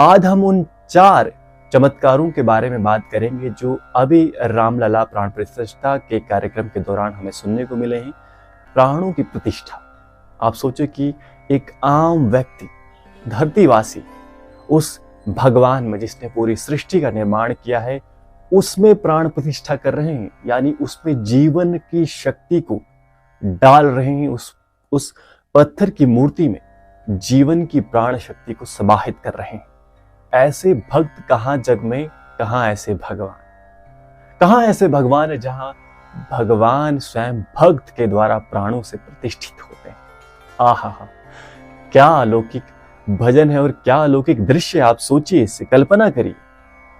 आज हम उन 4 चमत्कारों के बारे में बात करेंगे जो अभी रामलला प्राण प्रतिष्ठा के कार्यक्रम के दौरान हमें सुनने को मिले हैं। प्राणों की प्रतिष्ठा, आप सोचो कि एक आम व्यक्ति, धरतीवासी, उस भगवान में जिसने पूरी सृष्टि का निर्माण किया है उसमें प्राण प्रतिष्ठा कर रहे हैं, यानी उसमें जीवन की शक्ति को डाल रहे हैं। उस पत्थर की मूर्ति में जीवन की प्राण शक्ति को समाहित कर रहे हैं। ऐसे भक्त कहाँ जग में, कहाँ ऐसे भगवान, कहाँ ऐसे भगवान है जहां भगवान स्वयं भक्त के द्वारा प्राणों से प्रतिष्ठित होते हैं। आहा, क्या अलौकिक भजन है और क्या अलौकिक दृश्य। आप सोचिए, इससे कल्पना करिए,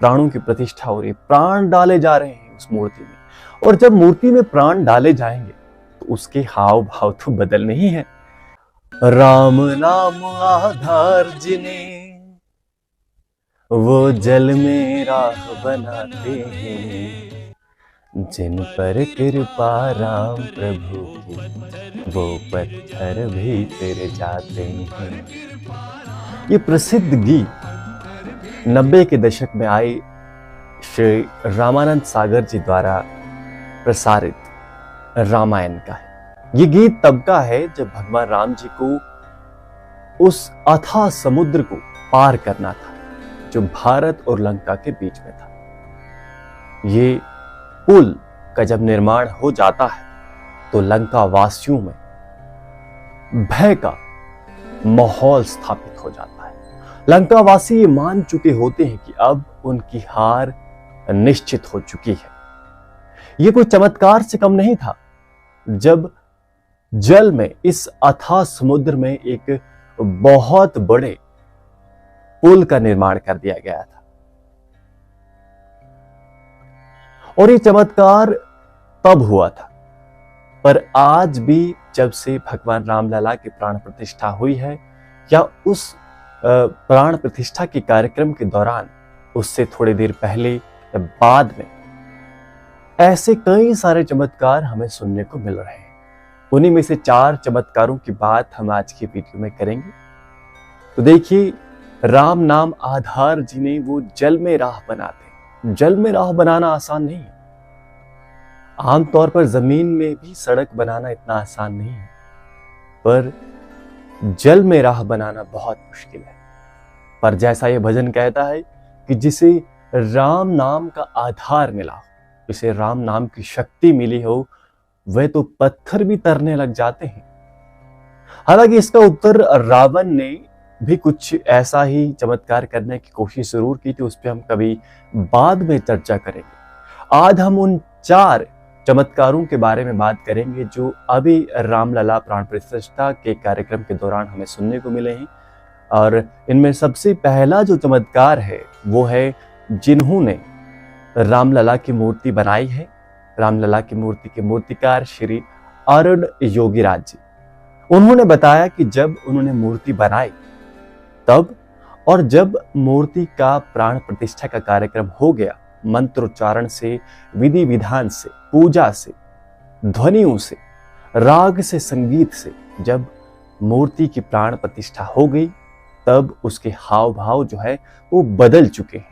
प्राणों की प्रतिष्ठा हो रही है, प्राण डाले जा रहे हैं उस मूर्ति में। और जब मूर्ति में प्राण डाले जाएंगे तो उसके हाव भाव तो बदलने ही है। राम नाम आधार जिन्हें वो जल में राह बनाते हैं, जिन पर कृपा राम प्रभु की वो पत्थर भी फिर जाते हैं। ये प्रसिद्ध गीत 90 के दशक में आए श्री रामानंद सागर जी द्वारा प्रसारित रामायण का है। ये गीत तब का है जब भगवान राम जी को उस अथाह समुद्र को पार करना था जो भारत और लंका के बीच में था। ये पुल का जब निर्माण हो जाता है तो लंका वासियों में भय का माहौल स्थापित हो जाता है। लंका वासी ये मान चुके होते हैं कि अब उनकी हार निश्चित हो चुकी है। ये कोई चमत्कार से कम नहीं था जब जल में, इस अथाह समुद्र में एक बहुत बड़े पुल का निर्माण कर दिया गया था। और ये चमत्कार तब हुआ था, पर आज भी जब से भगवान रामलला की प्राण प्रतिष्ठा हुई है या उस प्राण प्रतिष्ठा के कार्यक्रम के दौरान, उससे थोड़ी देर पहले या बाद में, ऐसे कई सारे चमत्कार हमें सुनने को मिल रहे हैं। उन्हीं में से 4 चमत्कारों की बात हम आज की वीडियो में करेंगे। तो देखिए, राम नाम आधार जिन्हें वो जल में राह बनाते हैं। जल में राह बनाना आसान नहीं है। आमतौर पर जमीन में भी सड़क बनाना इतना आसान नहीं है, पर जल में राह बनाना बहुत मुश्किल है। पर जैसा ये भजन कहता है कि जिसे राम नाम का आधार मिला हो, जिसे राम नाम की शक्ति मिली हो, वह तो पत्थर भी तरने लग जाते हैं। हालांकि इसका उत्तर रावण ने भी कुछ ऐसा ही चमत्कार करने की कोशिश जरूर की थी, उस पर हम कभी बाद में चर्चा करेंगे। आज हम उन 4 चमत्कारों के बारे में बात करेंगे जो अभी रामलला प्राण प्रतिष्ठा के कार्यक्रम के दौरान हमें सुनने को मिले हैं। और इनमें सबसे पहला जो चमत्कार है वो है जिन्होंने रामलला की मूर्ति बनाई है। रामलला की मूर्ति के मूर्तिकार श्री अरुण योगीराज जी, उन्होंने बताया कि जब उन्होंने मूर्ति बनाई तब, और जब मूर्ति का प्राण प्रतिष्ठा का कार्यक्रम हो गया, मंत्रोच्चारण से, विधि विधान से, पूजा से, ध्वनियों से, राग से, संगीत से जब मूर्ति की प्राण प्रतिष्ठा हो गई, तब उसके हाव भाव जो है वो बदल चुके हैं।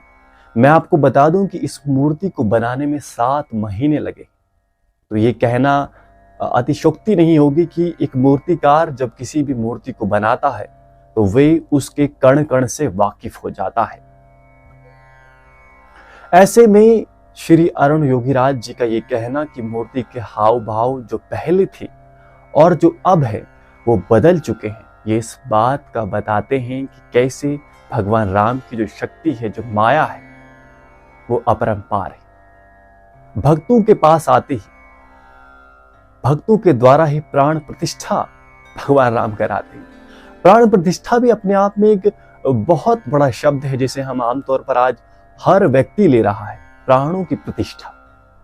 मैं आपको बता दूं कि इस मूर्ति को बनाने में 7 महीने लगे। तो ये कहना अतिशयोक्ति नहीं होगी कि एक मूर्तिकार जब किसी भी मूर्ति को बनाता है तो वे उसके कण कण से वाकिफ हो जाता है। ऐसे में श्री अरुण योगीराज जी का ये कहना कि मूर्ति के हाव भाव जो पहले थे और जो अब है वो बदल चुके हैं, ये इस बात का बताते हैं कि कैसे भगवान राम की जो शक्ति है, जो माया है, वो अपरंपार है। भक्तों के पास आते ही, भक्तों के द्वारा ही प्राण प्रतिष्ठा भगवान राम कराते हैं। प्राण प्रतिष्ठा भी अपने आप में एक बहुत बड़ा शब्द है जिसे हम आमतौर पर आज हर व्यक्ति ले रहा है। प्राणों की प्रतिष्ठा,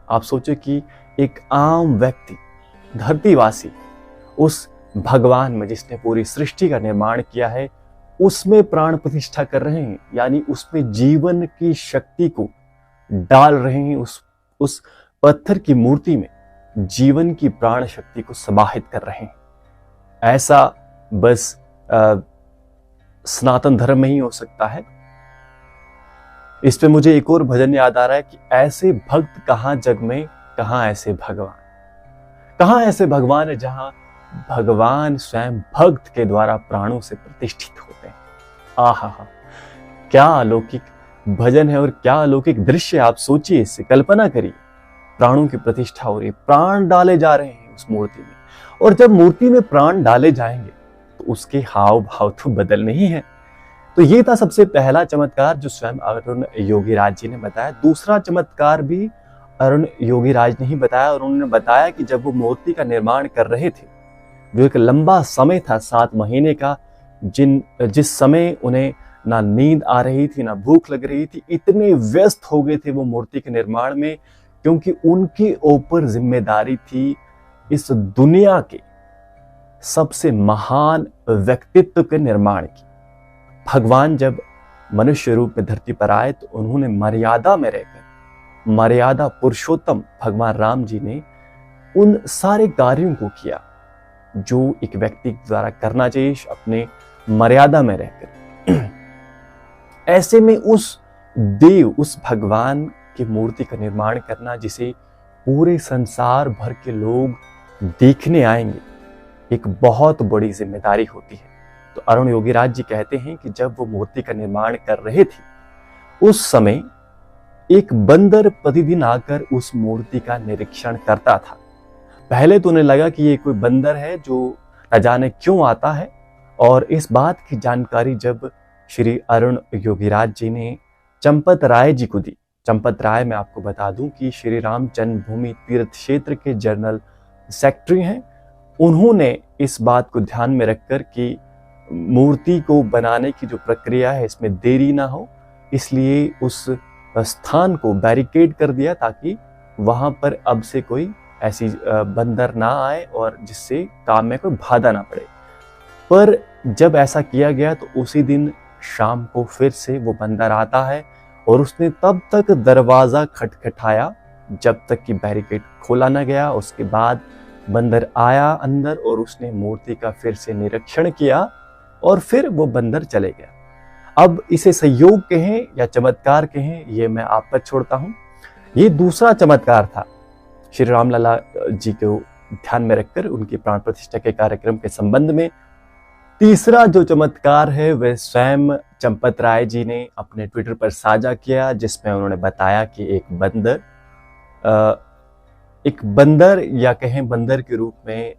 आप सोचो कि एक आम व्यक्ति, धरतीवासी, उस भगवान में जिसने पूरी सृष्टि का निर्माण किया है उसमें प्राण प्रतिष्ठा कर रहे हैं, यानी उसमें जीवन की शक्ति को डाल रहे हैं। उस पत्थर की मूर्ति में जीवन की प्राण शक्ति को समाहित कर रहे हैं। ऐसा बस सनातन धर्म में ही हो सकता है। इस पे मुझे एक और भजन याद आ रहा है कि ऐसे भक्त कहाँ जग में, कहाँ ऐसे भगवान, कहाँ ऐसे भगवान है जहां भगवान स्वयं भक्त के द्वारा प्राणों से प्रतिष्ठित होते हैं। आहा हा, क्या अलौकिक भजन है और क्या अलौकिक दृश्य। आप सोचिए, इससे कल्पना करिए, प्राणों की प्रतिष्ठा हो रही है, प्राण डाले जा रहे हैं उस मूर्ति में, और जब मूर्ति में प्राण डाले जाएंगे तो उसके हाव भाव तो बदलने ही है। तो ये था सबसे पहला चमत्कार जो स्वयं अरुण योगीराज जी ने बताया। दूसरा चमत्कार भी अरुण योगीराज ने ही बताया, और उन्होंने बताया कि जब वो मूर्ति का निर्माण कर रहे थे, जो एक लंबा समय था 7 महीने का, जिस समय उन्हें ना नींद आ रही थी, ना भूख लग रही थी, इतने व्यस्त हो गए थे वो मूर्ति के निर्माण में, क्योंकि उनके ऊपर जिम्मेदारी थी इस दुनिया के सबसे महान व्यक्तित्व के निर्माण की। भगवान जब मनुष्य रूप में धरती पर आए तो उन्होंने मर्यादा में रहकर, मर्यादा पुरुषोत्तम भगवान राम जी ने उन सारे कार्यों को किया जो एक व्यक्ति द्वारा करना चाहिए अपने मर्यादा में रहकर। ऐसे में उस देव, उस भगवान की मूर्ति का निर्माण करना जिसे पूरे संसार भर के लोग देखने आएंगे, एक बहुत बड़ी जिम्मेदारी होती है। तो अरुण योगीराज जी कहते हैं कि जब वो मूर्ति का निर्माण कर रहे थे उस समय एक बंदर प्रतिदिन आकर उस मूर्ति का निरीक्षण करता था। पहले तो उन्हें लगा कि ये कोई बंदर है जो न जाने क्यों आता है, और इस बात की जानकारी जब श्री अरुण योगीराज जी ने चंपत राय जी को दी। चंपत राय, मैं आपको बता दूं कि श्री राम जन्मभूमि तीर्थ क्षेत्र के जनरल सेक्रेटरी हैं। उन्होंने इस बात को ध्यान में रखकर कि मूर्ति को बनाने की जो प्रक्रिया है इसमें देरी ना हो, इसलिए उस स्थान को बैरिकेड कर दिया ताकि वहां पर अब से कोई ऐसी बंदर ना आए और जिससे काम में कोई बाधा ना पड़े। पर जब ऐसा किया गया तो उसी दिन शाम को फिर से वो बंदर आता है, और उसने तब तक दरवाजा खटखटाया जब तक कि बैरिकेड खोला ना गया। उसके बाद बंदर आया अंदर और उसने मूर्ति का फिर से निरीक्षण किया, और फिर वो बंदर चले गया। अब इसे संयोग कहें या चमत्कार कहें, ये मैं आप पर छोड़ता हूं। ये दूसरा चमत्कार था श्री रामलला जी को ध्यान में रखकर उनकी प्राण प्रतिष्ठा के कार्यक्रम के संबंध में। तीसरा जो चमत्कार है वह स्वयं चंपत राय जी ने अपने ट्विटर पर साझा किया, जिसमें उन्होंने बताया कि एक बंदर या कहें बंदर के रूप में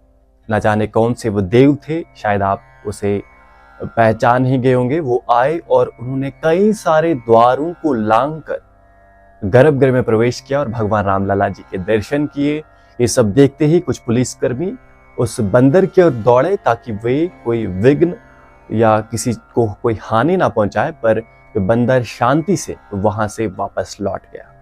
न जाने कौन से वो देव थे, शायद आप उसे पहचान ही गए होंगे। वो आए और उन्होंने कई सारे द्वारों को लांघकर गर्भगृह में प्रवेश किया और भगवान रामलला जी के दर्शन किए। ये सब देखते ही कुछ पुलिसकर्मी उस बंदर की ओर दौड़े ताकि वे कोई विघ्न या किसी को कोई हानि ना पहुंचाए, पर बंदर शांति से वहां से वापस लौट गया।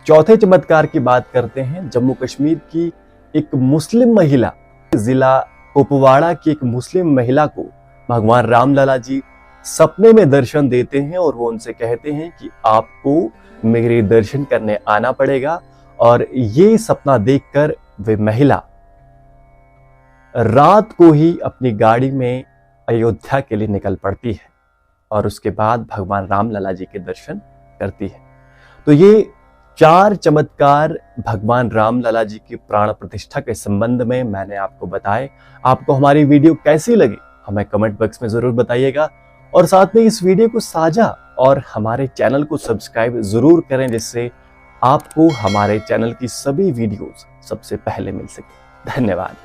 चौथे चमत्कार की बात करते हैं। जम्मू कश्मीर की एक मुस्लिम महिला, जिला कुपवाड़ा की एक मुस्लिम महिला को भगवान रामलला जी सपने में दर्शन देते हैं, और वो उनसे कहते हैं कि आपको मेरे दर्शन करने आना पड़ेगा। और ये सपना देखकर वे महिला रात को ही अपनी गाड़ी में अयोध्या के लिए निकल पड़ती है, और उसके बाद भगवान रामलला जी के दर्शन करती है। तो ये 4 चमत्कार भगवान रामलला जी की प्राण प्रतिष्ठा के संबंध में मैंने आपको बताए। आपको हमारी वीडियो कैसी लगी हमें कमेंट बॉक्स में जरूर बताइएगा, और साथ में इस वीडियो को साझा और हमारे चैनल को सब्सक्राइब जरूर करें, जिससे आपको हमारे चैनल की सभी वीडियोस सबसे पहले मिल सके। धन्यवाद।